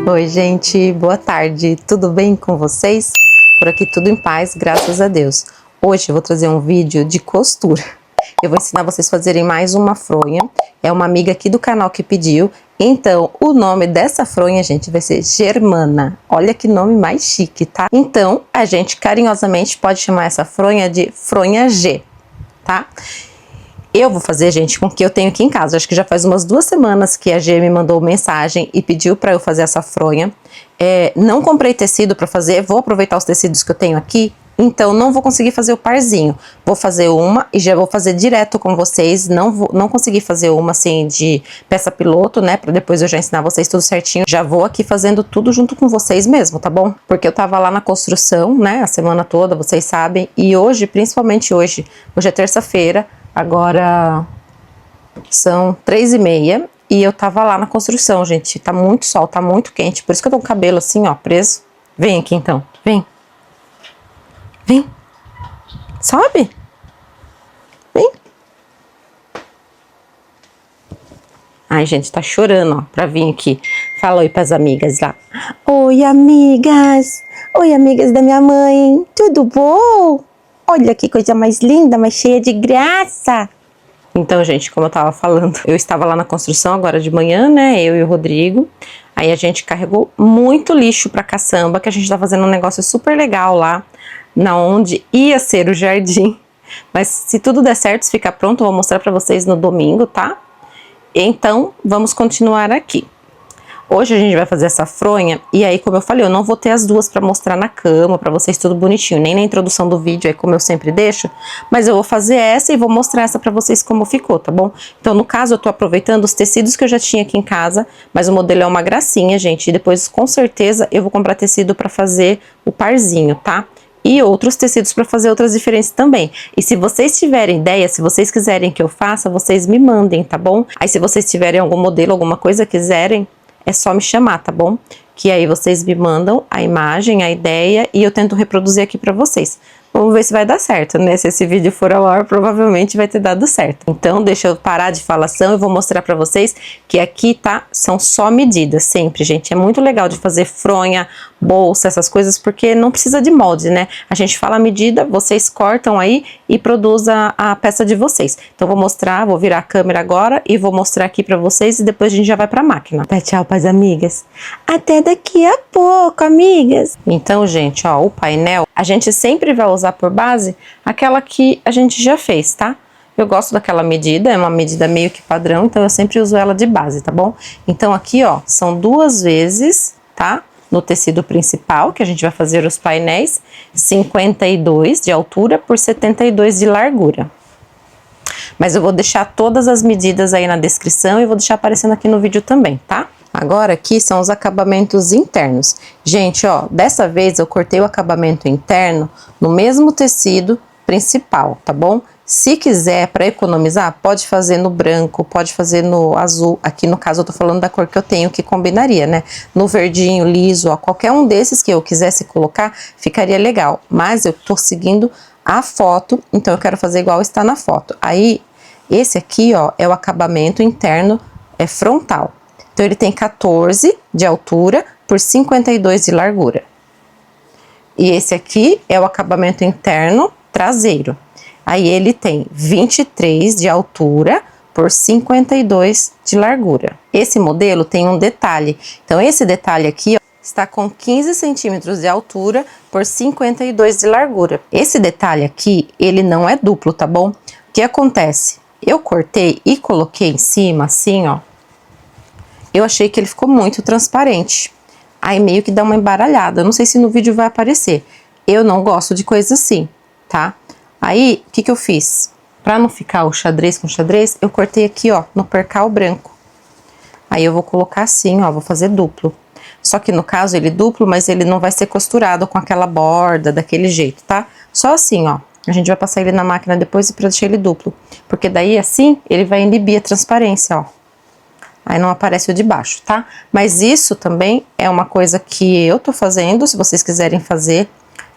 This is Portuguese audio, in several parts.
Oi, gente, boa tarde, tudo bem com vocês? Por aqui tudo em paz, graças a Deus. Hoje eu vou trazer um vídeo de costura. Eu vou ensinar vocês a fazerem mais uma fronha. É uma amiga aqui do canal que pediu. Então, o nome dessa fronha, gente, vai ser Germana. Olha que nome mais chique, tá? Então, a gente carinhosamente pode chamar essa fronha de fronha G, tá? Eu vou fazer, gente, com o que eu tenho aqui em casa. Acho que já faz umas 2 semanas que a G me mandou mensagem e pediu para eu fazer essa fronha. Não comprei tecido para fazer, vou aproveitar os tecidos que eu tenho aqui. Então, não vou conseguir fazer o parzinho. Vou fazer uma e já vou fazer direto com vocês. Não consegui fazer uma assim de peça piloto, né? Pra depois eu já ensinar vocês tudo certinho. Já vou aqui fazendo tudo junto com vocês mesmo, tá bom? Porque eu tava lá na construção, né? A semana toda, vocês sabem. E hoje, principalmente hoje é terça-feira. Agora são 3h30 e eu tava lá na construção, gente. Tá muito sol, tá muito quente. Por isso que eu tô com o cabelo assim, ó, preso. Vem aqui então, vem. Vem. Sobe. Vem. Ai, gente, tá chorando, ó, pra vir aqui. Fala oi pras amigas lá. Oi, amigas. Oi, amigas da minha mãe. Tudo bom? Olha que coisa mais linda, mais cheia de graça. Então, gente, como eu tava falando, eu estava lá na construção agora de manhã, né? Eu e o Rodrigo. Aí a gente carregou muito lixo pra caçamba, que a gente tá fazendo um negócio super legal lá, na onde ia ser o jardim. Mas se tudo der certo, se ficar pronto, eu vou mostrar pra vocês no domingo, tá? Então, vamos continuar aqui. Hoje a gente vai fazer essa fronha, e aí, como eu falei, eu não vou ter as duas pra mostrar na cama, pra vocês tudo bonitinho, nem na introdução do vídeo, aí como eu sempre deixo, mas eu vou fazer essa e vou mostrar essa pra vocês como ficou, tá bom? Então, no caso, eu tô aproveitando os tecidos que eu já tinha aqui em casa, mas o modelo é uma gracinha, gente, e depois, com certeza, eu vou comprar tecido pra fazer o parzinho, tá? E outros tecidos para fazer outras diferentes também. E se vocês tiverem ideia, se vocês quiserem que eu faça, vocês me mandem, tá bom? Aí se vocês tiverem algum modelo, alguma coisa quiserem, é só me chamar, tá bom? Que aí vocês me mandam a imagem, a ideia e eu tento reproduzir aqui pra vocês. Vamos ver se vai dar certo, né? Se esse vídeo for ao ar, provavelmente vai ter dado certo. Então, deixa eu parar de falação e vou mostrar pra vocês que aqui, tá? São só medidas, sempre, gente. É muito legal de fazer fronha, bolsa, essas coisas, porque não precisa de molde, né? A gente fala a medida, vocês cortam aí e produzem a peça de vocês. Então, vou mostrar, vou virar a câmera agora e vou mostrar aqui pra vocês e depois a gente já vai pra máquina. Dá tchau pras amigas. Até daqui a pouco, amigas. Então, gente, ó, o painel, a gente sempre vai usar por base aquela que a gente já fez, tá? Eu gosto daquela medida, é uma medida meio que padrão, então eu sempre uso ela de base, tá bom? Então aqui, ó, são 2 vezes, tá? No tecido principal, que a gente vai fazer os painéis, 52 de altura por 72 de largura. Mas eu vou deixar todas as medidas aí na descrição e vou deixar aparecendo aqui no vídeo também, tá? Agora aqui são os acabamentos internos. Gente, ó, dessa vez eu cortei o acabamento interno no mesmo tecido principal, tá bom? Se quiser, para economizar, pode fazer no branco, pode fazer no azul. Aqui no caso eu tô falando da cor que eu tenho, que combinaria, né? No verdinho, liso, ó, qualquer um desses que eu quisesse colocar, ficaria legal. Mas eu tô seguindo a foto, então eu quero fazer igual está na foto. Aí, esse aqui, ó, é o acabamento interno frontal. Então, ele tem 14 de altura por 52 de largura. E esse aqui é o acabamento interno traseiro. Aí, ele tem 23 de altura por 52 de largura. Esse modelo tem um detalhe. Então, esse detalhe aqui, ó, está com 15 centímetros de altura por 52 de largura. Esse detalhe aqui, ele não é duplo, tá bom? O que acontece? Eu cortei e coloquei em cima, assim, ó. Eu achei que ele ficou muito transparente. Aí meio que dá uma embaralhada. Não sei se no vídeo vai aparecer. Eu não gosto de coisa assim, tá? Aí, o que eu fiz? Pra não ficar o xadrez com xadrez, eu cortei aqui, ó, no percal branco. Aí eu vou colocar assim, ó, vou fazer duplo. Só que no caso ele duplo, mas ele não vai ser costurado com aquela borda, daquele jeito, tá? Só assim, ó. A gente vai passar ele na máquina depois pra deixar ele duplo. Porque daí, assim, ele vai inibir a transparência, ó. Aí não aparece o de baixo, tá? Mas isso também é uma coisa que eu tô fazendo, se vocês quiserem fazer,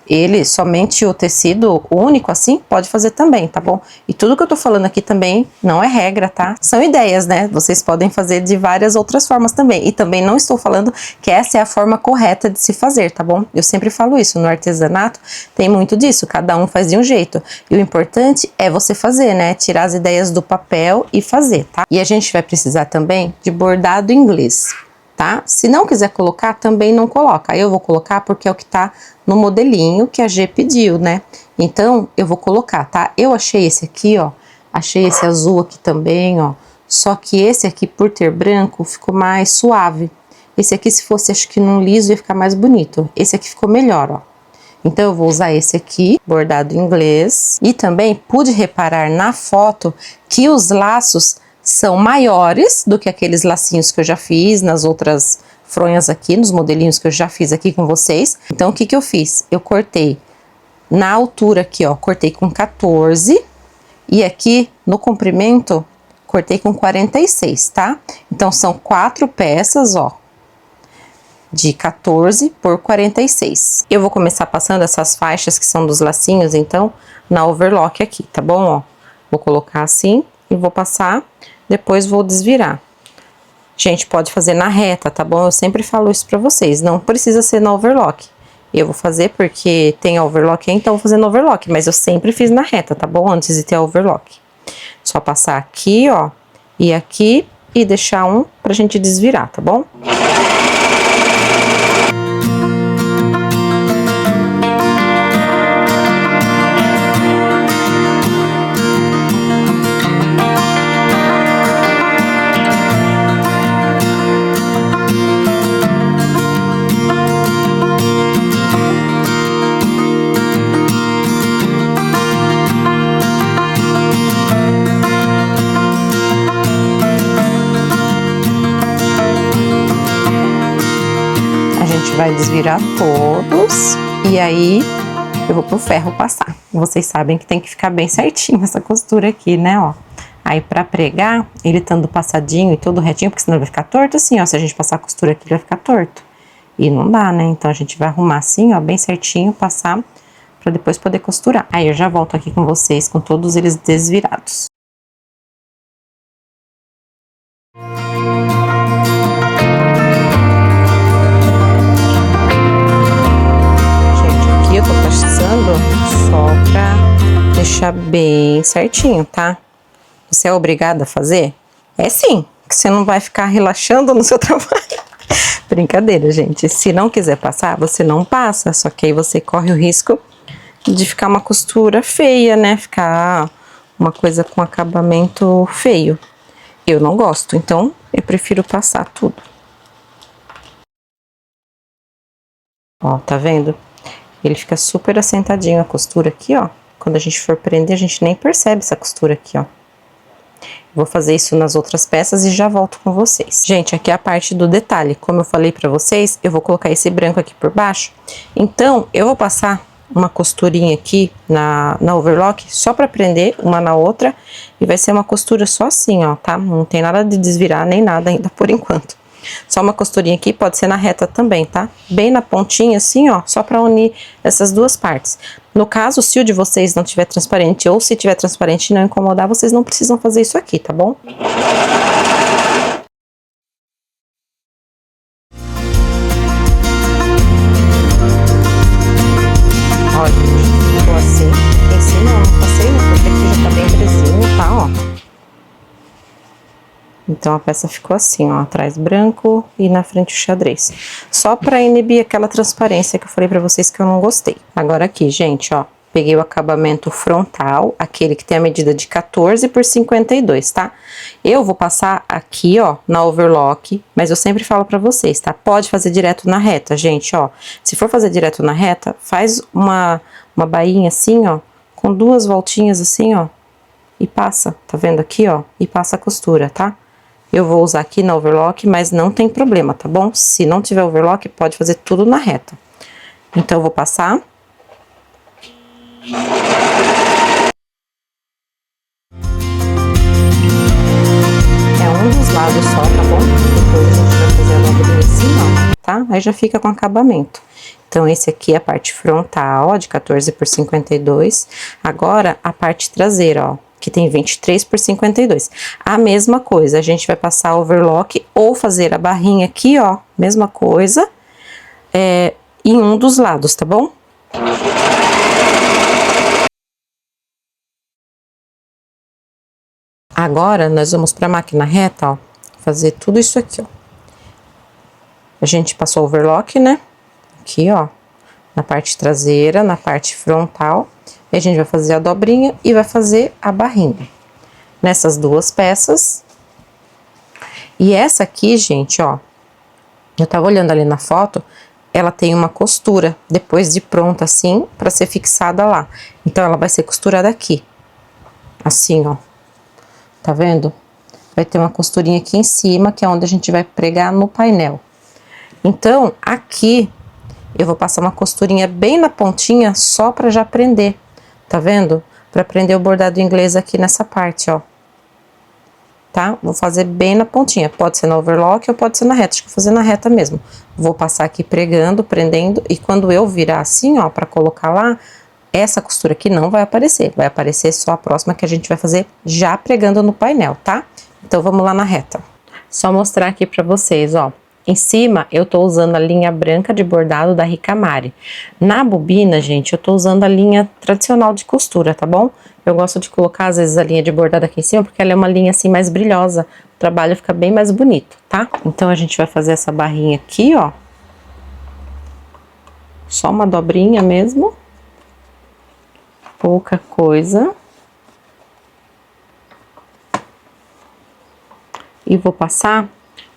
ele, somente o tecido único assim, pode fazer também, tá bom? E tudo que eu tô falando aqui também não é regra, tá? São ideias, né? Vocês podem fazer de várias outras formas também. E também não estou falando que essa é a forma correta de se fazer, tá bom? Eu sempre falo isso, no artesanato tem muito disso, cada um faz de um jeito. E o importante é você fazer, né? Tirar as ideias do papel e fazer, tá? E a gente vai precisar também de bordado inglês, tá? Se não quiser colocar, também não coloca. Aí eu vou colocar porque é o que tá no modelinho que a G pediu, né? Então, eu vou colocar, tá? Eu achei esse aqui, ó. Achei esse azul aqui também, ó. Só que esse aqui, por ter branco, ficou mais suave. Esse aqui, se fosse, acho que num liso, ia ficar mais bonito. Esse aqui ficou melhor, ó. Então, eu vou usar esse aqui, bordado inglês. E também pude reparar na foto que os laços são maiores do que aqueles lacinhos que eu já fiz nas outras fronhas aqui, nos modelinhos que eu já fiz aqui com vocês. Então, o que que eu fiz? Eu cortei na altura aqui, ó, cortei com 14 e aqui no comprimento cortei com 46, tá? Então, são 4 peças, ó, de 14 por 46. Eu vou começar passando essas faixas que são dos lacinhos, então, na overlock aqui, tá bom, ó? Vou colocar assim e vou passar, depois vou desvirar. Gente, pode fazer na reta, tá bom? Eu sempre falo isso pra vocês, não precisa ser na overlock. Eu vou fazer porque tem a overlock aí, então eu vou fazer na overlock, mas eu sempre fiz na reta, tá bom? Antes de ter a overlock. Só passar aqui, ó, e deixar um pra gente desvirar, tá bom? Vai desvirar todos e aí eu vou pro ferro passar. Vocês sabem que tem que ficar bem certinho essa costura aqui, né, ó. Aí pra pregar, ele estando passadinho e todo retinho, porque senão ele vai ficar torto assim, ó. Se a gente passar a costura aqui, ele vai ficar torto. E não dá, né? Então a gente vai arrumar assim, ó, bem certinho, passar pra depois poder costurar. Aí eu já volto aqui com vocês com todos eles desvirados. Eu tô passando só pra deixar bem certinho, tá? Você é obrigada a fazer? É sim, que você não vai ficar relaxando no seu trabalho. Brincadeira, gente. Se não quiser passar, você não passa, só que aí você corre o risco de ficar uma costura feia, né? Ficar uma coisa com acabamento feio. Eu não gosto, então eu prefiro passar tudo. Ó, tá vendo? Ele fica super assentadinho a costura aqui, ó. Quando a gente for prender, a gente nem percebe essa costura aqui, ó. Vou fazer isso nas outras peças e já volto com vocês. Gente, aqui é a parte do detalhe. Como eu falei pra vocês, eu vou colocar esse branco aqui por baixo. Então, eu vou passar uma costurinha aqui na overlock, só pra prender uma na outra. E vai ser uma costura só assim, ó, tá? Não tem nada de desvirar, nem nada ainda por enquanto. Só uma costurinha aqui, pode ser na reta também, tá? Bem na pontinha assim, ó, só pra unir essas duas partes. No caso, se o de vocês não tiver transparente, ou se tiver transparente e não incomodar, vocês não precisam fazer isso aqui, tá bom? Olha, ficou assim. Em cima eu não passei, né? Porque aqui já tá bem presinho, tá, ó. Então, a peça ficou assim, ó, atrás branco e na frente o xadrez. Só pra inibir aquela transparência que eu falei pra vocês que eu não gostei. Agora aqui, gente, ó, peguei o acabamento frontal, aquele que tem a medida de 14 por 52, tá? Eu vou passar aqui, ó, na overlock, mas eu sempre falo pra vocês, tá? Pode fazer direto na reta, gente, ó. Se for fazer direto na reta, faz uma bainha assim, ó, com 2 voltinhas assim, ó, e passa, tá vendo aqui, ó? E passa a costura, tá? Eu vou usar aqui na overlock, mas não tem problema, tá bom? Se não tiver overlock, pode fazer tudo na reta. Então, eu vou passar. É um dos lados só, tá bom? Depois a gente vai fazer a dobradinha assim, ó. tá? Aí já fica com acabamento. Então, esse aqui é a parte frontal, ó, de 14 por 52. Agora, a parte traseira, ó, que tem 23 por 52. A mesma coisa, a gente vai passar overlock ou fazer a barrinha aqui, ó, mesma coisa, em um dos lados, tá bom? Agora, nós vamos pra máquina reta, ó, fazer tudo isso aqui, ó. A gente passou o overlock, né? Aqui, ó, na parte traseira, na parte frontal. E a gente vai fazer a dobrinha e vai fazer a barrinha. Nessas duas peças. E essa aqui, gente, ó, eu tava olhando ali na foto, ela tem uma costura, depois de pronta, assim, pra ser fixada lá. Então, ela vai ser costurada aqui. Assim, ó. Tá vendo? Vai ter uma costurinha aqui em cima, que é onde a gente vai pregar no painel. Então, aqui, eu vou passar uma costurinha bem na pontinha, só pra já prender. Tá vendo? Pra prender o bordado inglês aqui nessa parte, ó. Tá? Vou fazer bem na pontinha. Pode ser na overlock ou pode ser na reta. Acho que vou fazer na reta mesmo. Vou passar aqui pregando, prendendo. E quando eu virar assim, ó, pra colocar lá, essa costura aqui não vai aparecer. Vai aparecer só a próxima que a gente vai fazer já pregando no painel, tá? Então, vamos lá na reta. Só mostrar aqui pra vocês, ó. Em cima, eu tô usando a linha branca de bordado da Ricamare. Na bobina, gente, eu tô usando a linha tradicional de costura, tá bom? Eu gosto de colocar, às vezes, a linha de bordado aqui em cima, porque ela é uma linha, assim, mais brilhosa. O trabalho fica bem mais bonito, tá? Então, a gente vai fazer essa barrinha aqui, ó. Só uma dobrinha mesmo. Pouca coisa. E vou passar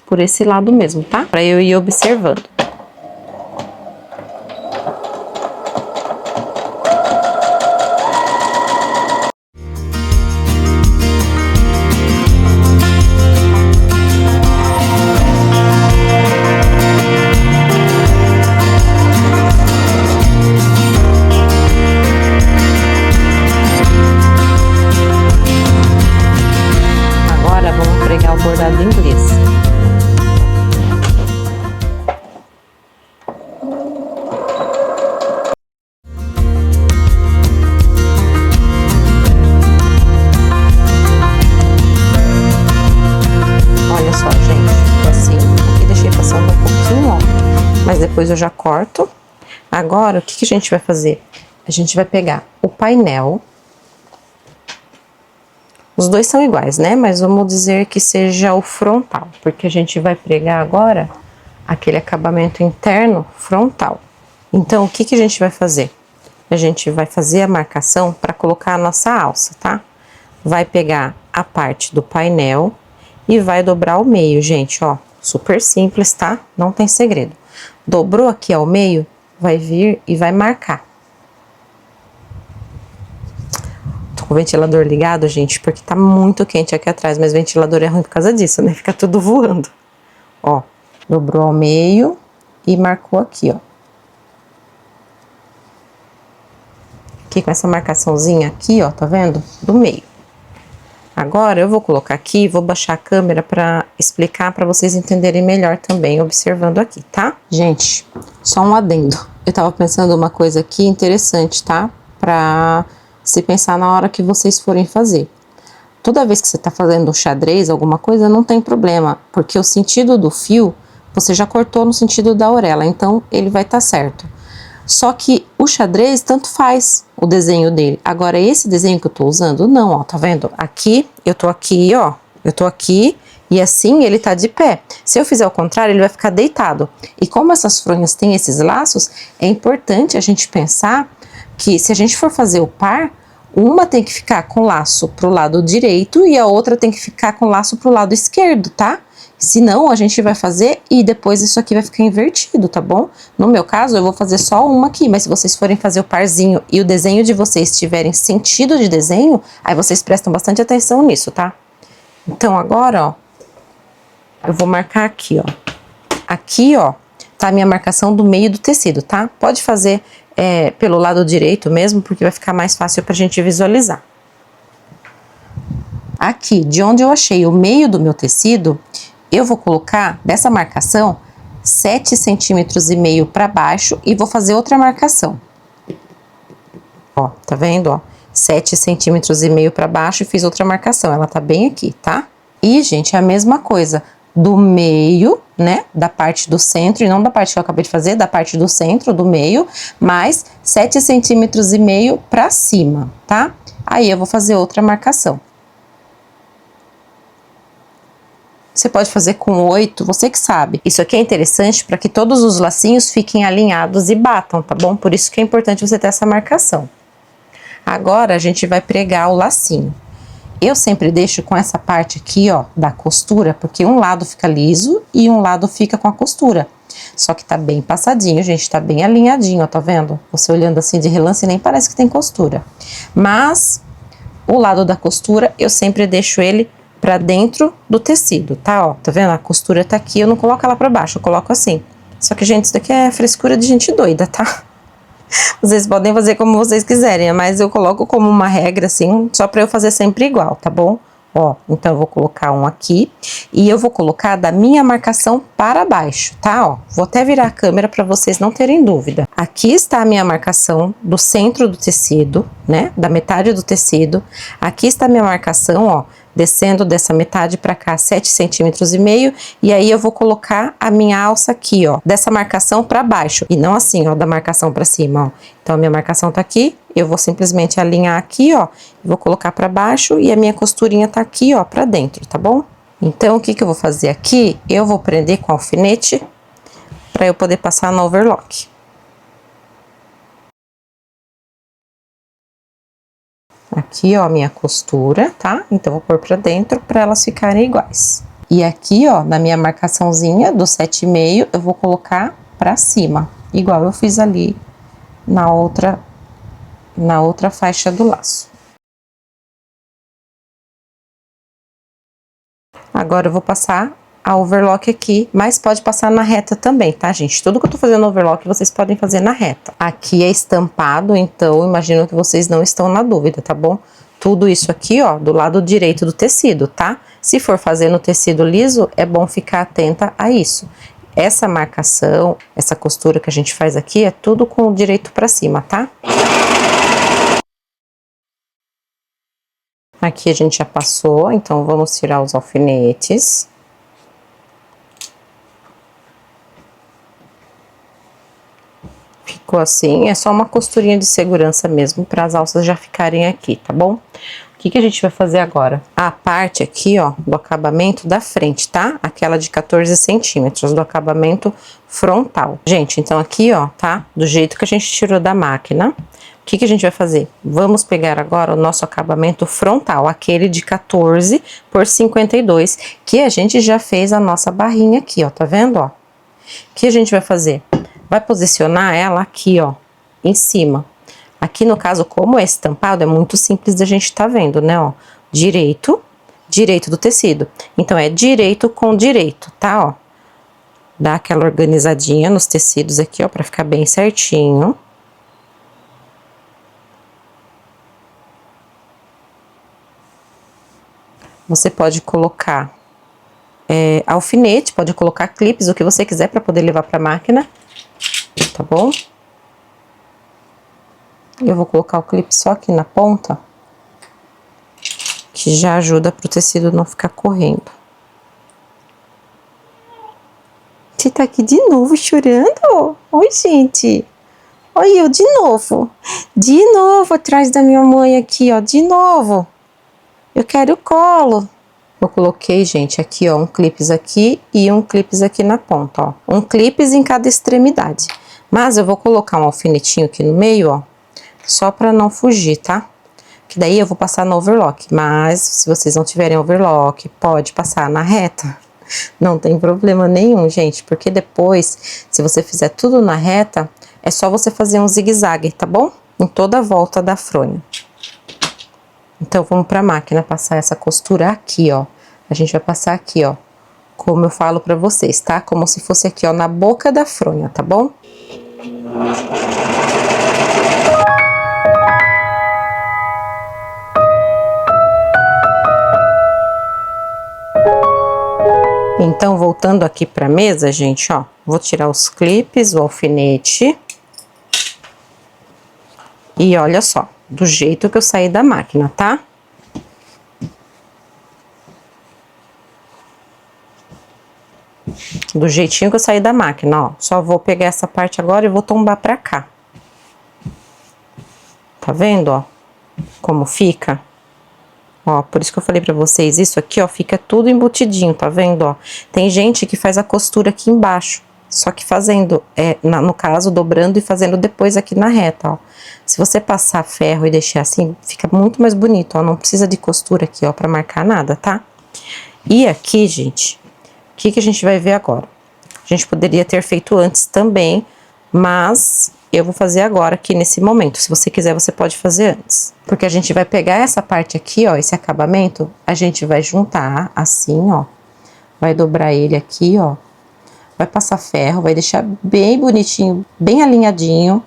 por esse lado mesmo, tá? Pra eu ir observando. Agora vamos pregar o bordado inglês. Mas depois eu já corto. Agora, o que a gente vai fazer? A gente vai pegar o painel. Os dois são iguais, né? Mas vamos dizer que seja o frontal, porque a gente vai pregar agora aquele acabamento interno frontal. Então, o que a gente vai fazer? A gente vai fazer a marcação para colocar a nossa alça, tá? Vai pegar a parte do painel e vai dobrar ao meio, gente, ó. Super simples, tá? Não tem segredo. Dobrou aqui ao meio, vai vir e vai marcar. Tô com o ventilador ligado, gente, porque tá muito quente aqui atrás, mas o ventilador é ruim por causa disso, né? Fica tudo voando. Ó, dobrou ao meio e marcou aqui, ó. Aqui com essa marcaçãozinha aqui, ó, tá vendo? Do meio. Agora, eu vou colocar aqui, vou baixar a câmera pra explicar, pra vocês entenderem melhor também, observando aqui, tá? Gente, só um adendo. Eu tava pensando uma coisa aqui interessante, tá? Pra se pensar na hora que vocês forem fazer. Toda vez que você tá fazendo um xadrez, alguma coisa, não tem problema, porque o sentido do fio, você já cortou no sentido da orelha, então ele vai tá certo. Só que o xadrez, tanto faz o desenho dele. Agora, esse desenho que eu tô usando, não, ó, tá vendo? Aqui, eu tô aqui, ó, eu tô aqui, e assim ele tá de pé. Se eu fizer o contrário, ele vai ficar deitado. E como essas fronhas têm esses laços, é importante a gente pensar que se a gente for fazer o par, uma tem que ficar com laço pro lado direito e a outra tem que ficar com laço pro lado esquerdo, tá? Senão, a gente vai fazer e depois isso aqui vai ficar invertido, tá bom? No meu caso, eu vou fazer só uma aqui, mas se vocês forem fazer o parzinho e o desenho de vocês tiverem sentido de desenho, aí vocês prestam bastante atenção nisso, tá? Então, agora, ó, eu vou marcar aqui, ó. Aqui, ó, tá a minha marcação do meio do tecido, tá? Pode fazer pelo lado direito mesmo, porque vai ficar mais fácil pra gente visualizar. Aqui, de onde eu achei o meio do meu tecido, eu vou colocar dessa marcação 7,5 cm para baixo e vou fazer outra marcação. Ó, tá vendo, ó? 7,5 cm para baixo e fiz outra marcação, ela tá bem aqui, tá? E, gente, é a mesma coisa do meio, né, da parte do centro, e não da parte que eu acabei de fazer, da parte do centro, do meio, mais 7,5 cm para cima, tá? Aí eu vou fazer outra marcação. Você pode fazer com 8, você que sabe. Isso aqui é interessante para que todos os lacinhos fiquem alinhados e batam, tá bom? Por isso que é importante você ter essa marcação. Agora, a gente vai pregar o lacinho. Eu sempre deixo com essa parte aqui, ó, da costura, porque um lado fica liso e um lado fica com a costura. Só que tá bem passadinho, gente, tá bem alinhadinho, ó, tá vendo? Você olhando assim de relance nem parece que tem costura. Mas o lado da costura eu sempre deixo ele pra dentro do tecido, tá? Ó, tá vendo? A costura tá aqui, eu não coloco ela pra baixo, eu coloco assim. Só que, gente, isso daqui é frescura de gente doida, tá? Vocês podem fazer como vocês quiserem, mas eu coloco como uma regra assim, só pra eu fazer sempre igual, tá bom? Ó, então eu vou colocar um aqui e eu vou colocar da minha marcação para baixo, tá? Ó, vou até virar a câmera para vocês não terem dúvida. Aqui está a minha marcação do centro do tecido, né? Da metade do tecido. Aqui está a minha marcação, ó, descendo dessa metade para cá 7,5 cm, e aí eu vou colocar a minha alça aqui, ó, dessa marcação para baixo e não assim, ó, da marcação para cima, ó. Então a minha marcação tá aqui, eu vou simplesmente alinhar aqui, ó, vou colocar para baixo e a minha costurinha tá aqui, ó, para dentro, tá bom? Então o que que eu vou fazer aqui? Eu vou prender com alfinete para eu poder passar no overlock. Aqui, ó, a minha costura, tá? Então, vou pôr pra dentro pra elas ficarem iguais. E aqui, ó, na minha marcaçãozinha do 7,5, eu vou colocar pra cima, igual eu fiz ali na outra faixa do laço. Agora, eu vou passar a overlock aqui, mas pode passar na reta também, tá, gente? Tudo que eu tô fazendo no overlock, vocês podem fazer na reta. Aqui é estampado, então, imagino que vocês não estão na dúvida, tá bom? Tudo isso aqui, ó, do lado direito do tecido, tá? Se for fazer no tecido liso, é bom ficar atenta a isso. Essa marcação, essa costura que a gente faz aqui, é tudo com o direito pra cima, tá? Aqui a gente já passou, então vamos tirar os alfinetes. Ficou assim, é só uma costurinha de segurança mesmo, para as alças já ficarem aqui, tá bom? O que que a gente vai fazer agora? A parte aqui, ó, do acabamento da frente, tá? Aquela de 14 centímetros, do acabamento frontal. Gente, então aqui, ó, tá? Do jeito que a gente tirou da máquina. O que que a gente vai fazer? Vamos pegar agora o nosso acabamento frontal, aquele de 14 por 52, que a gente já fez a nossa barrinha aqui, ó, tá vendo, ó? O que a gente vai fazer? Vai posicionar ela aqui, ó, em cima. Aqui, no caso, como é estampado, é muito simples da gente tá vendo, né, ó. Direito, direito do tecido. Então, é direito com direito, tá, ó. Dá aquela organizadinha nos tecidos aqui, ó, pra ficar bem certinho. Você pode colocar alfinete, pode colocar clipes, o que você quiser pra poder levar pra máquina. Tá bom? Eu vou colocar o clipe só aqui na ponta, que já ajuda pro tecido não ficar correndo. Você tá aqui de novo chorando? Oi, gente. Olha eu de novo. De novo atrás da minha mãe aqui, ó. De novo. Eu quero o colo. Eu coloquei, gente, aqui, ó, um clipes aqui e um clipes aqui na ponta, ó. Um clipes em cada extremidade. Mas eu vou colocar um alfinetinho aqui no meio, ó, só pra não fugir, tá? Que daí eu vou passar no overlock. Mas, se vocês não tiverem overlock, pode passar na reta. Não tem problema nenhum, gente, porque depois, se você fizer tudo na reta, é só você fazer um zigue-zague, tá bom? Em toda a volta da fronha. Então, vamos pra máquina passar essa costura aqui, ó. A gente vai passar aqui, ó, como eu falo pra vocês, tá? Como se fosse aqui, ó, na boca da fronha, tá bom? Então, voltando aqui pra mesa, gente, ó, vou tirar os clipes, o alfinete. E olha só, do jeito que eu saí da máquina, tá? Do jeitinho que eu saí da máquina, ó. Só vou pegar essa parte agora e vou tombar pra cá. Tá vendo, ó? Como fica? Ó, por isso que eu falei pra vocês, isso aqui, ó, fica tudo embutidinho, tá vendo, ó? Tem gente que faz a costura aqui embaixo, só que fazendo, no caso, dobrando e fazendo depois aqui na reta, ó. Se você passar ferro e deixar assim, fica muito mais bonito, ó. Não precisa de costura aqui, ó, pra marcar nada, tá? E aqui, gente, o que que a gente vai ver agora? A gente poderia ter feito antes também, mas eu vou fazer agora aqui nesse momento. Se você quiser, você pode fazer antes. Porque a gente vai pegar essa parte aqui, ó, esse acabamento, a gente vai juntar assim, ó. Vai dobrar ele aqui, ó. Vai passar ferro, vai deixar bem bonitinho, bem alinhadinho.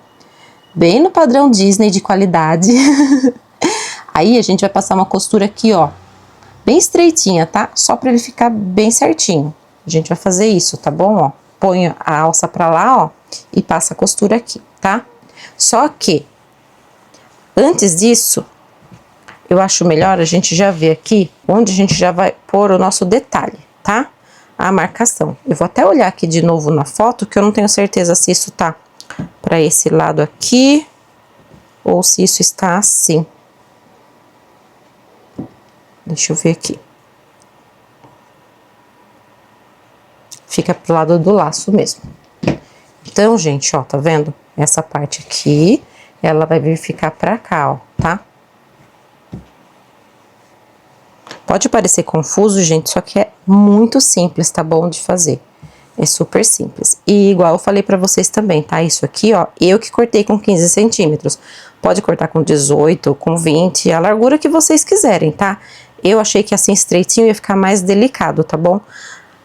Bem no padrão Disney de qualidade. Aí a gente vai passar uma costura aqui, ó. Bem estreitinha, tá? Só pra ele ficar bem certinho. A gente vai fazer isso, tá bom, ó? Põe a alça pra lá, ó. E passa a costura aqui, tá? Só que, antes disso, eu acho melhor a gente já ver aqui onde a gente já vai pôr o nosso detalhe, tá? A marcação. Eu vou até olhar aqui de novo na foto, que eu não tenho certeza se isso tá pra esse lado aqui ou se isso está assim. Deixa eu ver aqui. Fica pro lado do laço mesmo. Então, gente, ó, tá vendo? Essa parte aqui, ela vai vir ficar pra cá, ó, tá? Pode parecer confuso, gente, só que é muito simples, tá bom de fazer. É super simples. E igual eu falei pra vocês também, tá? Isso aqui, ó, eu que cortei com 15 centímetros. Pode cortar com 18, com 20, a largura que vocês quiserem, tá? Eu achei que assim estreitinho ia ficar mais delicado, tá bom?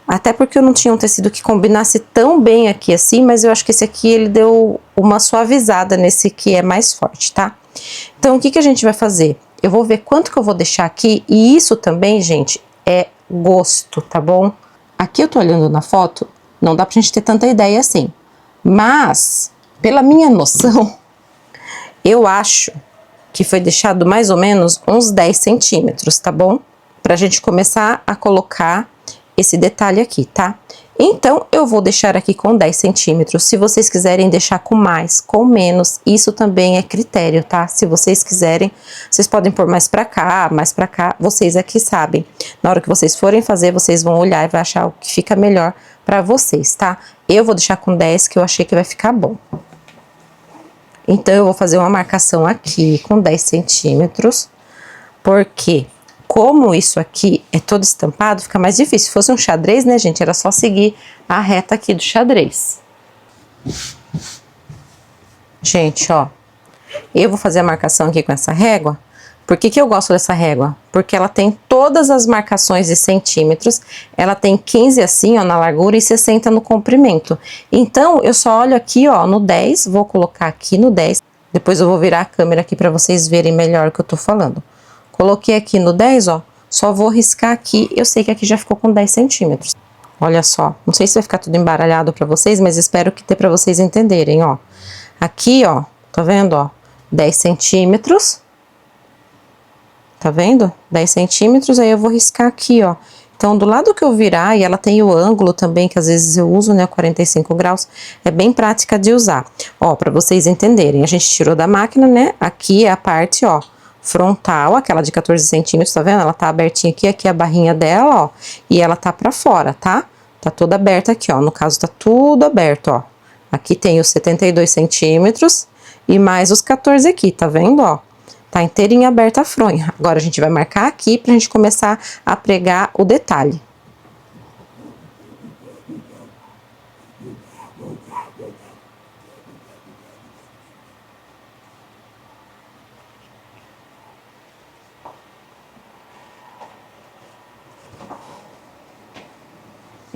Até porque eu não tinha um tecido que combinasse tão bem aqui assim, mas eu acho que esse aqui ele deu uma suavizada nesse que é mais forte, tá? Então, o que que a gente vai fazer? Eu vou ver quanto que eu vou deixar aqui, e isso também, gente, é gosto, tá bom? Aqui eu tô olhando na foto, não dá pra gente ter tanta ideia assim. Mas, pela minha noção, eu acho que foi deixado mais ou menos uns 10 centímetros, tá bom? Pra gente começar a colocar esse detalhe aqui, tá? Então, eu vou deixar aqui com 10 centímetros. Se vocês quiserem deixar com mais, com menos, isso também é critério, tá? Se vocês quiserem, vocês podem pôr mais pra cá, vocês aqui sabem. Na hora que vocês forem fazer, vocês vão olhar e vai achar o que fica melhor pra vocês, tá? Eu vou deixar com 10, que eu achei que vai ficar bom. Então, eu vou fazer uma marcação aqui com 10 centímetros, porque como isso aqui é todo estampado, fica mais difícil. Se fosse um xadrez, né, gente, era só seguir a reta aqui do xadrez. Gente, ó, eu vou fazer a marcação aqui com essa régua. Por que que eu gosto dessa régua? Porque ela tem todas as marcações de centímetros, ela tem 15 assim, ó, na largura e 60 no comprimento. Então, eu só olho aqui, ó, no 10, vou colocar aqui no 10, depois eu vou virar a câmera aqui pra vocês verem melhor o que eu tô falando. Coloquei aqui no 10, ó, só vou riscar aqui, eu sei que aqui já ficou com 10 centímetros. Olha só, não sei se vai ficar tudo embaralhado pra vocês, mas espero que dê pra vocês entenderem, ó. Aqui, ó, tá vendo, ó, 10 centímetros. Tá vendo? 10 centímetros, aí eu vou riscar aqui, ó. Então, do lado que eu virar, e ela tem o ângulo também, que às vezes eu uso, né, 45 graus, é bem prática de usar. Ó, pra vocês entenderem, a gente tirou da máquina, né, aqui é a parte, ó, frontal, aquela de 14 centímetros, tá vendo? Ela tá abertinha aqui, aqui é a barrinha dela, ó, e ela tá pra fora, tá? Tá toda aberta aqui, ó, no caso tá tudo aberto, ó. Aqui tem os 72 centímetros e mais os 14 aqui, tá vendo, ó? Tá inteirinha aberta a fronha. Agora a gente vai marcar aqui pra gente começar a pregar o detalhe.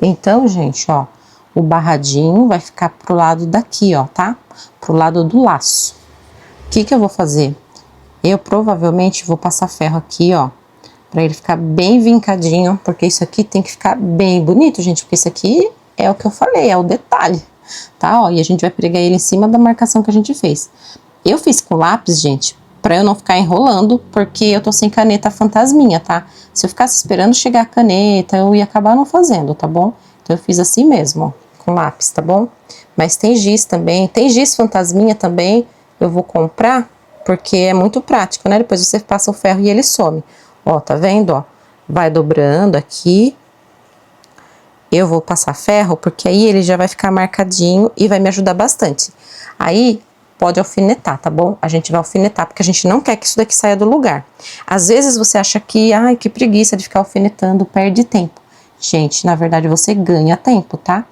Então, gente, ó, o barradinho vai ficar pro lado daqui, ó, tá? Pro lado do laço. O que que eu vou fazer? Eu provavelmente vou passar ferro aqui, ó, Pra ele ficar bem vincadinho, porque isso aqui tem que ficar bem bonito, gente, porque isso aqui é o que eu falei, é o detalhe, tá? Ó, e a gente vai pregar ele em cima da marcação que a gente fez. Eu fiz com lápis, gente, pra eu não ficar enrolando, porque eu tô sem caneta fantasminha, tá? Se eu ficasse esperando chegar a caneta, eu ia acabar não fazendo, tá bom? Então eu fiz assim mesmo, ó, com lápis, tá bom? Mas tem giz também, tem giz fantasminha também, eu vou comprar, porque é muito prático, né? Depois você passa o ferro e ele some. Ó, tá vendo, ó? Vai dobrando aqui. Eu vou passar ferro, porque aí ele já vai ficar marcadinho e vai me ajudar bastante. Aí, pode alfinetar, tá bom? A gente vai alfinetar, porque a gente não quer que isso daqui saia do lugar. Às vezes você acha que, ai, que preguiça de ficar alfinetando, perde tempo. Gente, na verdade você ganha tempo, tá?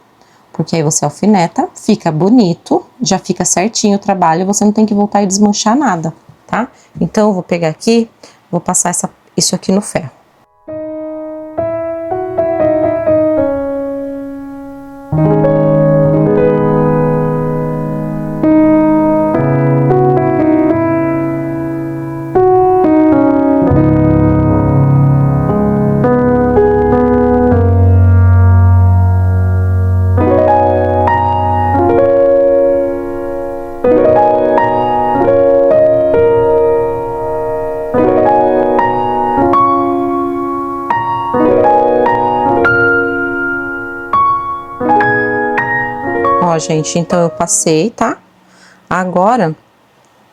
Porque aí você alfineta, fica bonito, já fica certinho o trabalho, você não tem que voltar e desmanchar nada, tá? Então, eu vou pegar aqui, vou passar isso aqui no ferro. Ó, gente, então eu passei, tá? Agora,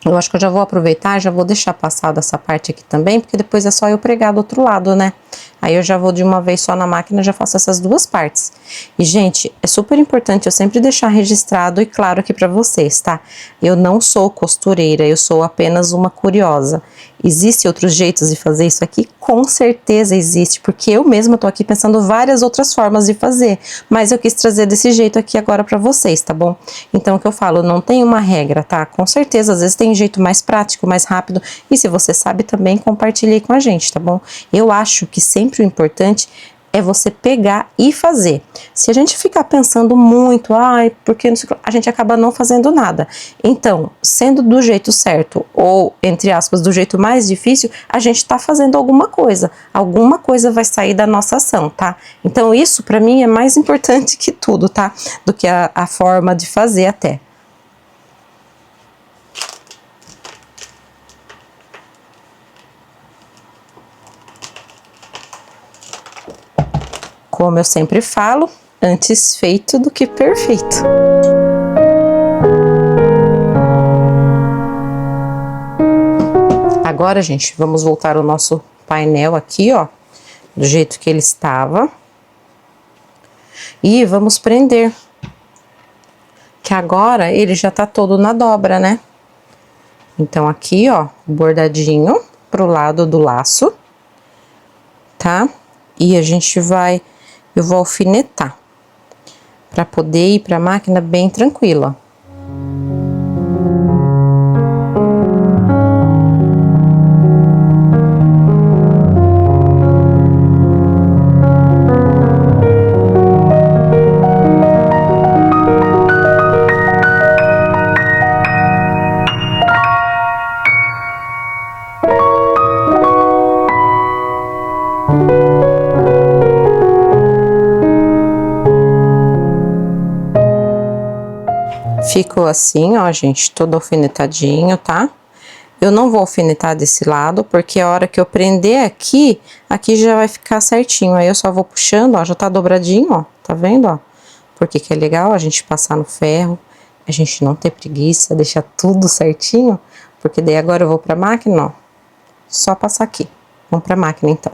eu acho que eu já vou aproveitar, já vou deixar passada essa parte aqui também, porque depois é só eu pregar do outro lado, né? Aí eu já vou de uma vez só na máquina, já faço essas duas partes. E, gente, é super importante eu sempre deixar registrado e claro aqui pra vocês, tá? Eu não sou costureira, eu sou apenas uma curiosa. Existem outros jeitos de fazer isso aqui? Com certeza existe, porque eu mesma tô aqui pensando várias outras formas de fazer, mas eu quis trazer desse jeito aqui agora pra vocês, tá bom? Então, o que eu falo, não tem uma regra, tá? Com certeza, às vezes tem jeito mais prático, mais rápido, e se você sabe também, compartilhe com a gente, tá bom? Eu acho que sempre o importante é você pegar e fazer. Se a gente ficar pensando muito, ai, porque a gente acaba não fazendo nada. Então, sendo do jeito certo, ou, entre aspas, do jeito mais difícil, a gente tá fazendo alguma coisa vai sair da nossa ação, tá? Então, isso pra mim é mais importante que tudo, tá? Do que a forma de fazer até. Como eu sempre falo, antes feito do que perfeito. Agora, gente, vamos voltar ao nosso painel aqui, ó, do jeito que ele estava. E vamos prender. Que agora ele já tá todo na dobra, né? Então, aqui, ó, bordadinho pro lado do laço, tá? E a gente vai... Eu vou alfinetar, para poder ir para a máquina bem tranquila. Ficou assim, ó, gente, todo alfinetadinho, tá? Eu não vou alfinetar desse lado, porque a hora que eu prender aqui, aqui já vai ficar certinho. Aí eu só vou puxando, ó, já tá dobradinho, ó, tá vendo, ó? Porque que é legal a gente passar no ferro, a gente não ter preguiça, deixar tudo certinho, porque daí agora eu vou pra máquina, ó, só passar aqui. Vamos pra máquina, então.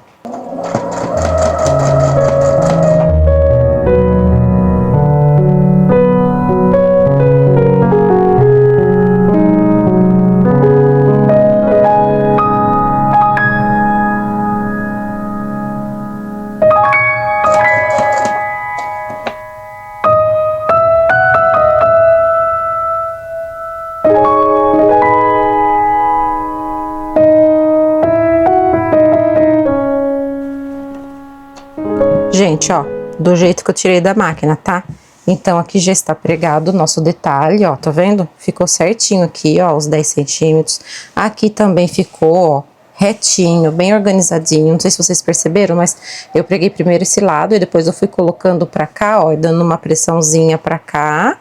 Gente, ó, do jeito que eu tirei da máquina, tá? Então, aqui já está pregado o nosso detalhe, ó, tá vendo? Ficou certinho aqui, ó, os 10 centímetros. Aqui também ficou, ó, retinho, bem organizadinho. Não sei se vocês perceberam, mas eu preguei primeiro esse lado e depois eu fui colocando pra cá, ó, e dando uma pressãozinha pra cá,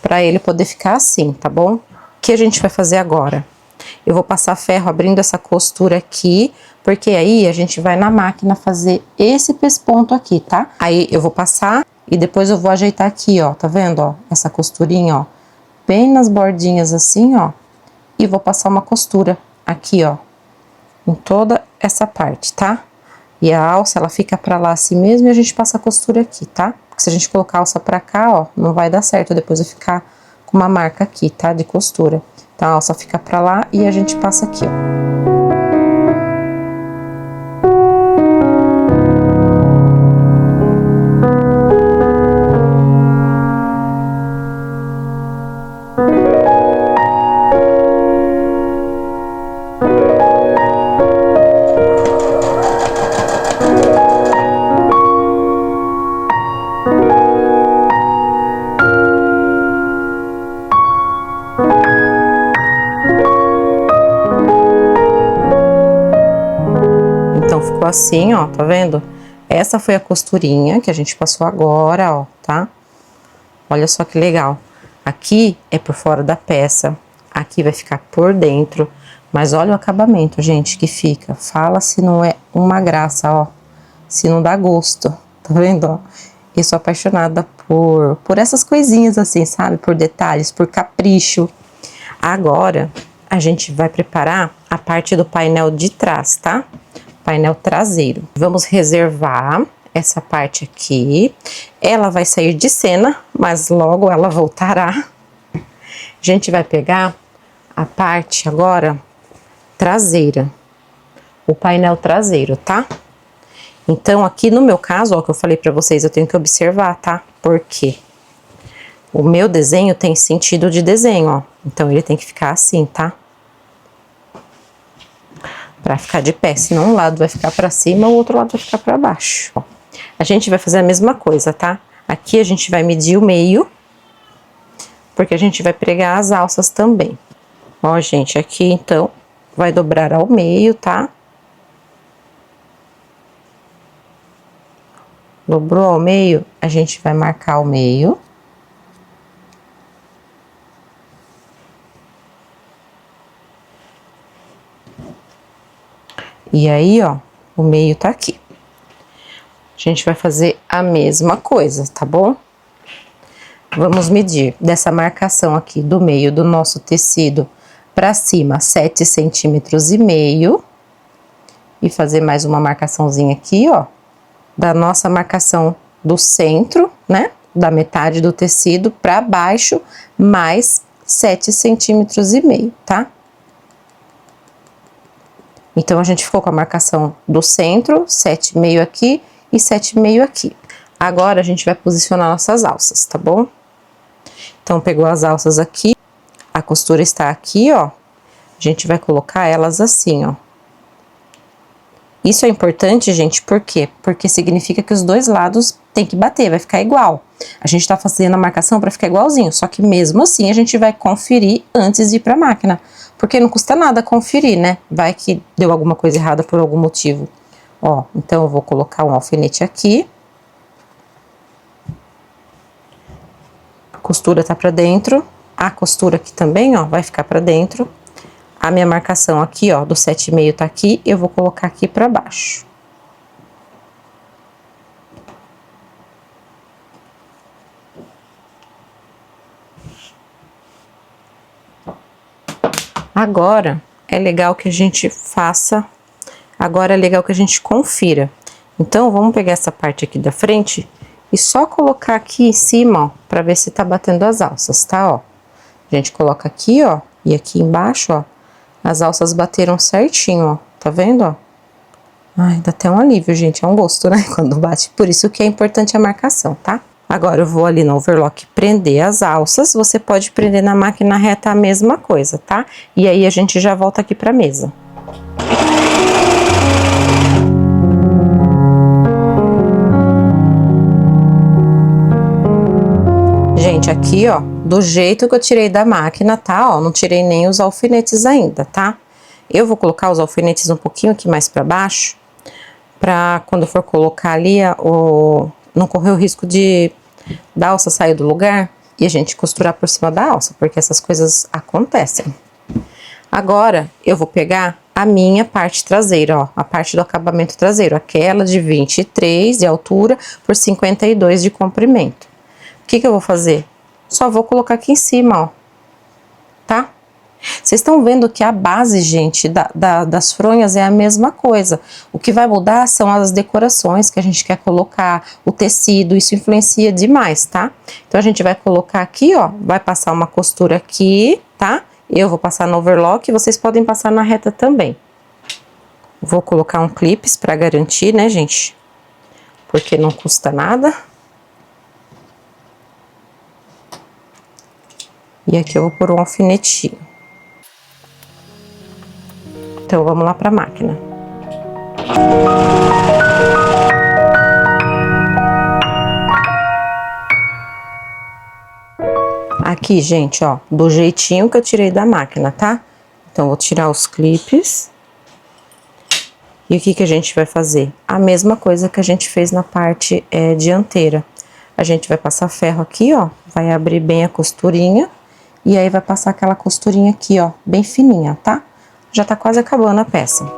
pra ele poder ficar assim, tá bom? O que a gente vai fazer agora? Eu vou passar ferro abrindo essa costura aqui, porque aí a gente vai na máquina fazer esse pesponto aqui, tá? Aí eu vou passar e depois eu vou ajeitar aqui, ó, tá vendo, ó? Essa costurinha, ó, bem nas bordinhas assim, ó. E vou passar uma costura aqui, ó, em toda essa parte, tá? E a alça, ela fica pra lá assim mesmo e a gente passa a costura aqui, tá? Porque se a gente colocar a alça pra cá, ó, não vai dar certo, depois vai ficar com uma marca aqui, tá? De costura. Então, a alça fica pra lá e a gente passa aqui, ó. Então, ficou assim, ó, tá vendo? Essa foi a costurinha que a gente passou agora, ó, tá? Olha só que legal. Aqui é por fora da peça, aqui vai ficar por dentro, mas olha o acabamento, gente, que fica. Fala se não é uma graça, ó, se não dá gosto, tá vendo, ó? Eu sou apaixonada por essas coisinhas assim, sabe? Por detalhes, por capricho. Agora, a gente vai preparar a parte do painel de trás, tá? Painel traseiro. Vamos reservar essa parte aqui. Ela vai sair de cena, mas logo ela voltará. A gente vai pegar a parte agora traseira, o painel traseiro, tá? Então, aqui no meu caso, ó, que eu falei pra vocês, eu tenho que observar, tá? Porque o meu desenho tem sentido de desenho, ó. Então, ele tem que ficar assim, tá? Pra ficar de pé, senão um lado vai ficar pra cima, o outro lado vai ficar pra baixo. Ó, a gente vai fazer a mesma coisa, tá? Aqui a gente vai medir o meio, porque a gente vai pregar as alças também. Ó, gente, aqui então, vai dobrar ao meio, tá? Dobrou ao meio, a gente vai marcar o meio. E aí, ó, o meio tá aqui. A gente vai fazer a mesma coisa, tá bom? Vamos medir dessa marcação aqui do meio do nosso tecido pra cima, 7,5 centímetros. E fazer mais uma marcaçãozinha aqui, ó, da nossa marcação do centro, né? Da metade do tecido pra baixo, mais 7,5 centímetros, tá? Então, a gente ficou com a marcação do centro, 7,5 aqui e 7,5 aqui. Agora, a gente vai posicionar nossas alças, tá bom? Então, pegou as alças aqui, a costura está aqui, ó. A gente vai colocar elas assim, ó. Isso é importante, gente, por quê? Porque significa que os dois lados tem que bater, vai ficar igual. A gente tá fazendo a marcação para ficar igualzinho, só que mesmo assim a gente vai conferir antes de ir pra máquina. Porque não custa nada conferir, né? Vai que deu alguma coisa errada por algum motivo. Ó, então eu vou colocar um alfinete aqui. A costura tá pra dentro. A costura aqui também, ó, vai ficar pra dentro. A minha marcação aqui, ó, do 7,5 tá aqui, eu vou colocar aqui pra baixo. Agora, é legal que a gente faça, agora é legal que a gente confira. Então, vamos pegar essa parte aqui da frente e só colocar aqui em cima, ó, pra ver se tá batendo as alças, tá, ó. A gente coloca aqui, ó, e aqui embaixo, ó, as alças bateram certinho, ó, tá vendo, ó? Ai, dá até um alívio, gente, é um gosto, né, quando bate. Por isso que é importante a marcação, tá? Agora, eu vou ali no overlock prender as alças, você pode prender na máquina reta a mesma coisa, tá? E aí, a gente já volta aqui pra mesa. Gente, aqui, ó, do jeito que eu tirei da máquina, tá? Ó, não tirei nem os alfinetes ainda, tá? Eu vou colocar os alfinetes um pouquinho aqui mais pra baixo, pra quando eu for colocar ali, não correr o risco da alça sair do lugar e a gente costurar por cima da alça, porque essas coisas acontecem. Agora, eu vou pegar a minha parte traseira, ó, a parte do acabamento traseiro, aquela de 23 de altura por 52 de comprimento. O que eu vou fazer? Só vou colocar aqui em cima, ó, tá? Vocês estão vendo que a base, gente, das fronhas é a mesma coisa. O que vai mudar são as decorações que a gente quer colocar, o tecido, isso influencia demais, tá? Então, a gente vai colocar aqui, ó, vai passar uma costura aqui, tá? Eu vou passar no overlock, vocês podem passar na reta também. Vou colocar um clips pra garantir, né, gente? Porque não custa nada. E aqui eu vou pôr um alfinetinho. Então, vamos lá pra máquina. Aqui, gente, ó, do jeitinho que eu tirei da máquina, tá? Então, vou tirar os clipes. E o que a gente vai fazer? A mesma coisa que a gente fez na parte dianteira. A gente vai passar ferro aqui, ó, vai abrir bem a costurinha. E aí, vai passar aquela costurinha aqui, ó, bem fininha, tá? Já tá quase acabando a peça.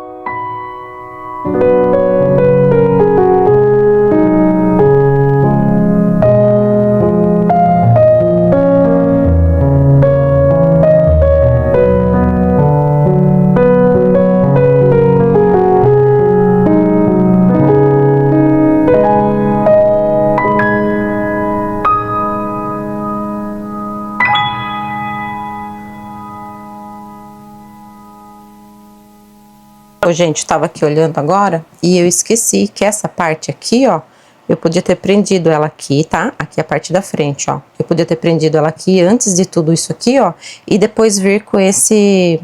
Gente, tava aqui olhando agora e eu esqueci que essa parte aqui, ó, eu podia ter prendido ela aqui, tá? Aqui a parte da frente, ó. Eu podia ter prendido ela aqui antes de tudo isso aqui, ó, e depois vir com esse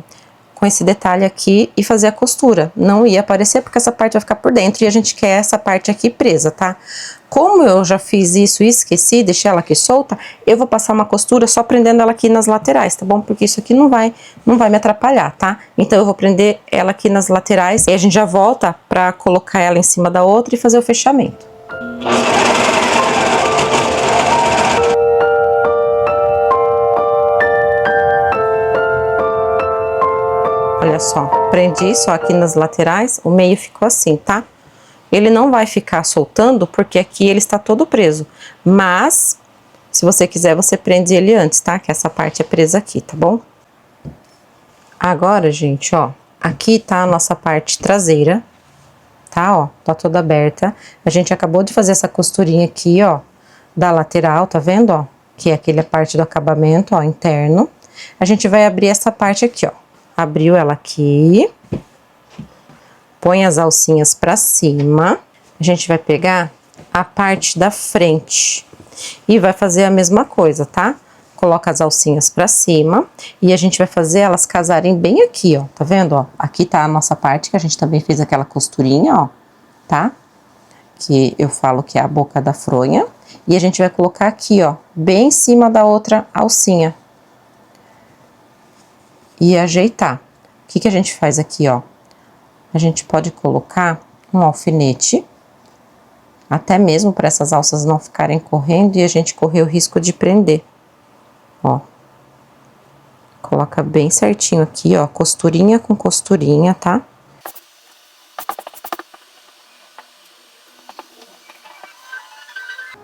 detalhe aqui e fazer a costura. Não ia aparecer porque essa parte vai ficar por dentro e a gente quer essa parte aqui presa, tá? Como eu já fiz isso e esqueci, deixei ela aqui solta, eu vou passar uma costura só prendendo ela aqui nas laterais, tá bom? Porque isso aqui não vai me atrapalhar, tá? Então, eu vou prender ela aqui nas laterais e a gente já volta pra colocar ela em cima da outra e fazer o fechamento. Olha só, prendi só aqui nas laterais, o meio ficou assim, tá? Ele não vai ficar soltando, porque aqui ele está todo preso. Mas, se você quiser, você prende ele antes, tá? Que essa parte é presa aqui, tá bom? Agora, gente, ó, aqui tá a nossa parte traseira, tá? Ó, tá toda aberta. A gente acabou de fazer essa costurinha aqui, ó, da lateral, tá vendo, ó? Que é aquela parte do acabamento, ó, interno. A gente vai abrir essa parte aqui, ó. Abriu ela aqui. Põe as alcinhas pra cima. A gente vai pegar a parte da frente e vai fazer a mesma coisa, tá? Coloca as alcinhas pra cima e a gente vai fazer elas casarem bem aqui, ó. Tá vendo, ó? Aqui tá a nossa parte que a gente também fez aquela costurinha, ó, tá? Que eu falo que é a boca da fronha. E a gente vai colocar aqui, ó, bem em cima da outra alcinha. E ajeitar. O que a gente faz aqui, ó? A gente pode colocar um alfinete, até mesmo para essas alças não ficarem correndo e a gente correr o risco de prender. Ó. Coloca bem certinho aqui, ó, costurinha com costurinha, tá?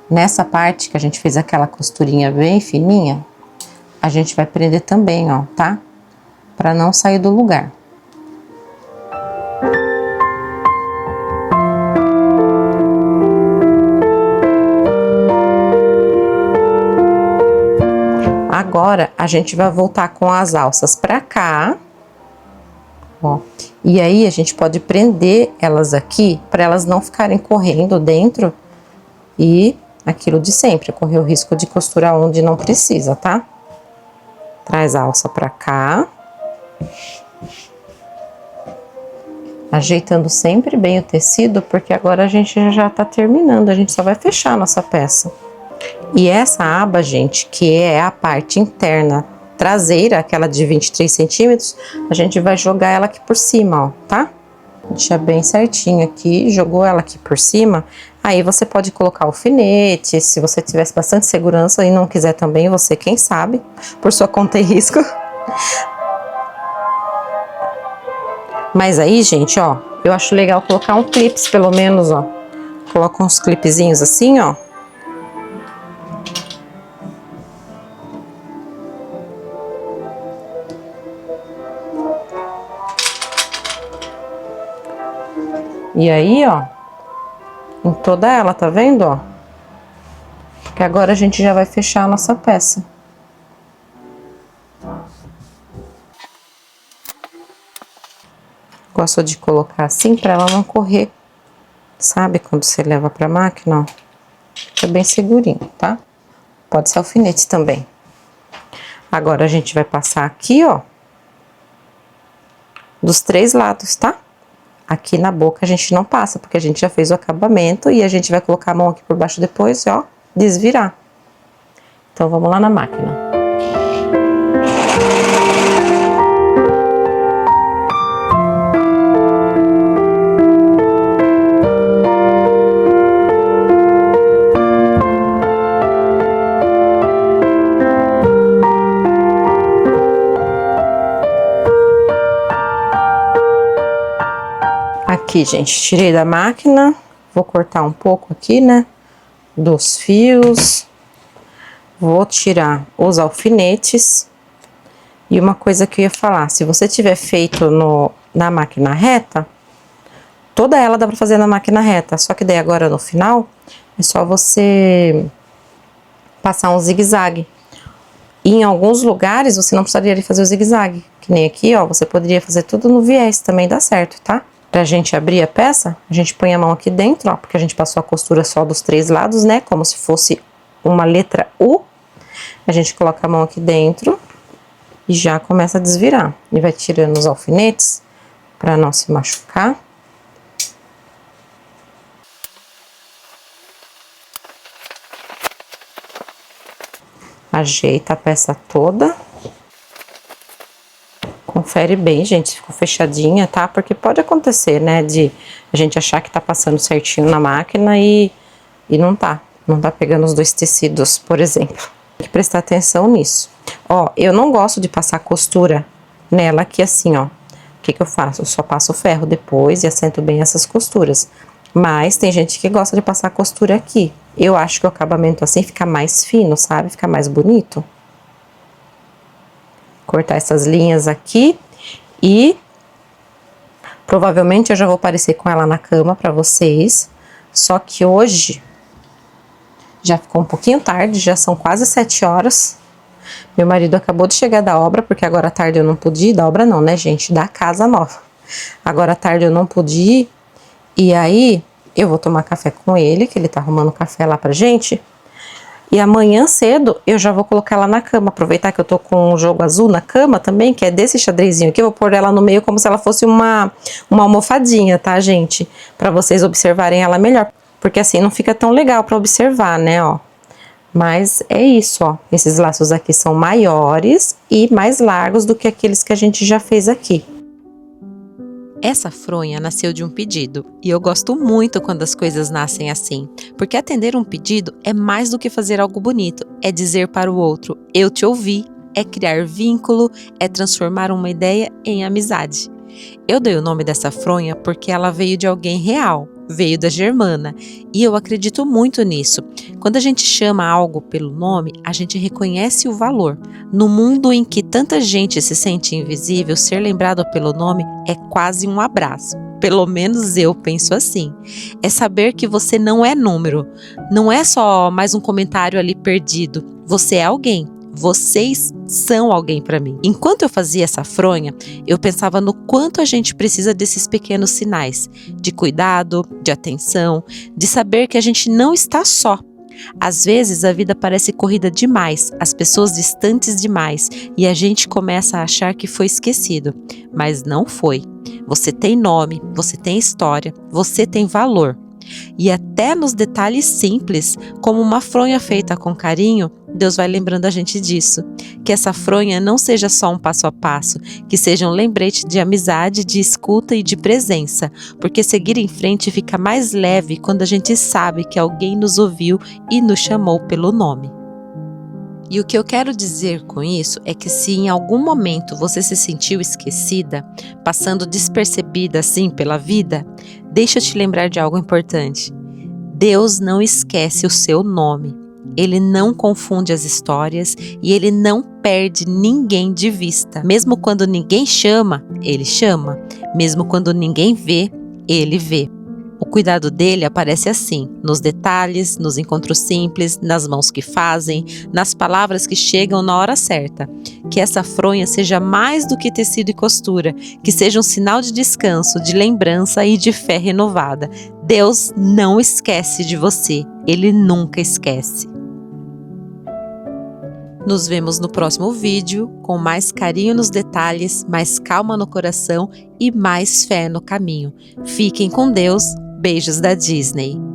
Nessa parte que a gente fez aquela costurinha bem fininha, a gente vai prender também, ó, tá? Para não sair do lugar. Agora, a gente vai voltar com as alças pra cá, ó. E aí, a gente pode prender elas aqui, para elas não ficarem correndo dentro e aquilo de sempre, correr o risco de costurar onde não precisa, tá? Traz a alça pra cá. Ajeitando sempre bem o tecido, porque agora a gente já tá terminando, a gente só vai fechar a nossa peça. E essa aba, gente, que é a parte interna traseira, aquela de 23 centímetros, a gente vai jogar ela aqui por cima, ó, tá? Deixa bem certinho aqui, jogou ela aqui por cima. Aí você pode colocar alfinete, se você tivesse bastante segurança e não quiser também, você, quem sabe, por sua conta e risco. Mas aí, gente, ó, eu acho legal colocar um clips, pelo menos, ó. Coloca uns clipezinhos assim, ó. E aí, ó, em toda ela, tá vendo, ó? Que agora a gente já vai fechar a nossa peça. Gosto de colocar assim pra ela não correr, sabe? Quando você leva pra máquina, ó. Fica bem segurinho, tá? Pode ser alfinete também. Agora a gente vai passar aqui, ó, dos 3 lados, tá? Aqui na boca a gente não passa, porque a gente já fez o acabamento e a gente vai colocar a mão aqui por baixo depois, ó, desvirar. Então vamos lá na máquina. Aqui, gente, tirei da máquina, vou cortar um pouco aqui, né, dos fios, vou tirar os alfinetes. E uma coisa que eu ia falar, se você tiver feito na máquina reta, toda ela dá pra fazer na máquina reta, só que daí agora no final, é só você passar um zigue-zague. E em alguns lugares você não precisaria fazer o zigue-zague, que nem aqui, ó, você poderia fazer tudo no viés, também dá certo, tá? Pra gente abrir a peça, a gente põe a mão aqui dentro, ó, porque a gente passou a costura só dos 3 lados, né, como se fosse uma letra U. A gente coloca a mão aqui dentro e já começa a desvirar. E vai tirando os alfinetes pra não se machucar. Ajeita a peça toda. Confere bem, gente, se ficou fechadinha, tá? Porque pode acontecer, né, de a gente achar que tá passando certinho na máquina e não tá. Não tá pegando os 2 tecidos, por exemplo. Tem que prestar atenção nisso. Ó, eu não gosto de passar costura nela aqui assim, ó. O que que eu faço? Eu só passo o ferro depois e assento bem essas costuras. Mas tem gente que gosta de passar costura aqui. Eu acho que o acabamento assim fica mais fino, sabe? Fica mais bonito. Cortar essas linhas aqui e provavelmente eu já vou aparecer com ela na cama pra vocês. Só que hoje já ficou um pouquinho tarde, já são quase 7 horas. Meu marido acabou de chegar da obra, porque agora à tarde eu não pude ir, da obra não, né, gente? Da casa nova. Agora à tarde eu não pude ir, e aí eu vou tomar café com ele, que ele tá arrumando café lá pra gente. E amanhã cedo eu já vou colocar ela na cama, aproveitar que eu tô com um jogo azul na cama também, que é desse xadrezinho aqui, eu vou pôr ela no meio como se ela fosse uma almofadinha, tá, gente? Pra vocês observarem ela melhor, porque assim não fica tão legal pra observar, né, ó. Mas é isso, ó, esses laços aqui são maiores e mais largos do que aqueles que a gente já fez aqui. Essa fronha nasceu de um pedido, e eu gosto muito quando as coisas nascem assim, porque atender um pedido é mais do que fazer algo bonito, é dizer para o outro, eu te ouvi, é criar vínculo, é transformar uma ideia em amizade. Eu dei o nome dessa fronha porque ela veio de alguém real, veio da Germana, e eu acredito muito nisso. Quando a gente chama algo pelo nome, a gente reconhece o valor. No mundo em que tanta gente se sente invisível, ser lembrado pelo nome é quase um abraço. Pelo menos eu penso assim. É saber que você não é número, não é só mais um comentário ali perdido. Você é alguém. Vocês são alguém para mim. Enquanto eu fazia essa fronha, eu pensava no quanto a gente precisa desses pequenos sinais, de cuidado, de atenção, de saber que a gente não está só. Às vezes a vida parece corrida demais, as pessoas distantes demais, e a gente começa a achar que foi esquecido, mas não foi. Você tem nome, você tem história, você tem valor. E até nos detalhes simples, como uma fronha feita com carinho, Deus vai lembrando a gente disso. Que essa fronha não seja só um passo a passo, que seja um lembrete de amizade, de escuta e de presença, porque seguir em frente fica mais leve quando a gente sabe que alguém nos ouviu e nos chamou pelo nome. E o que eu quero dizer com isso é que se em algum momento você se sentiu esquecida, passando despercebida assim pela vida, deixa eu te lembrar de algo importante. Deus não esquece o seu nome. Ele não confunde as histórias e Ele não perde ninguém de vista. Mesmo quando ninguém chama, Ele chama. Mesmo quando ninguém vê, Ele vê. O cuidado dele aparece assim, nos detalhes, nos encontros simples, nas mãos que fazem, nas palavras que chegam na hora certa. Que essa fronha seja mais do que tecido e costura, que seja um sinal de descanso, de lembrança e de fé renovada. Deus não esquece de você, Ele nunca esquece. Nos vemos no próximo vídeo, com mais carinho nos detalhes, mais calma no coração e mais fé no caminho. Fiquem com Deus. Beijos da Disney.